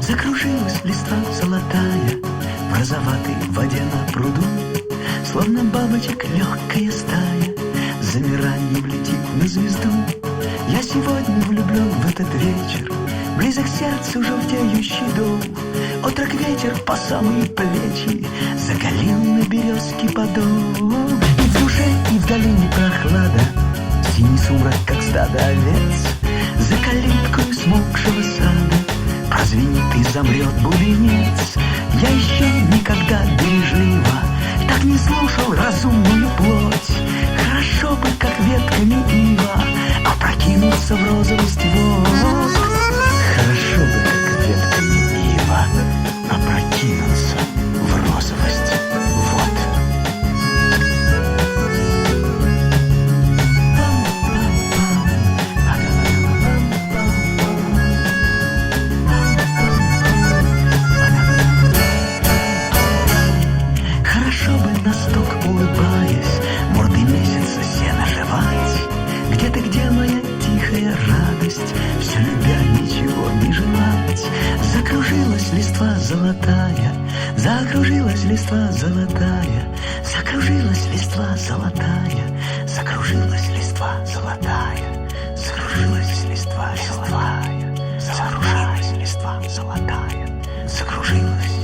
Закружилась листва золотая в розоватой воде на пруду, словно бабочек легкая стая замиранием летит на звезду. Я сегодня влюблен в этот вечер, близок сердцу желтеющий дом. Отрок ветер по самые плечи заголил на березке подол. И в душе, и в долине прохлада, синий сумрак, как стадо овец. За калиткою смолкшего сада прозвенит и замрет бубенец. Я еще никогда бережливо так не слушал разумную плоть. Хорошо бы, как ветками ива, опрокинуться в розовость вод. Хорошо бы, как ветками ива, опрокинуться в розовость вод. Хорошо бы на сток улыбаясь, мордой месяца сено жевать. Где ты, где моя тихая радость, все любя ничего не желать. Закружилась листва золотая, закружилась листва золотая, закружилась листва золотая, закружилась листва золотая, закружилась листва золотая, закружилась листва золотая, закружилась.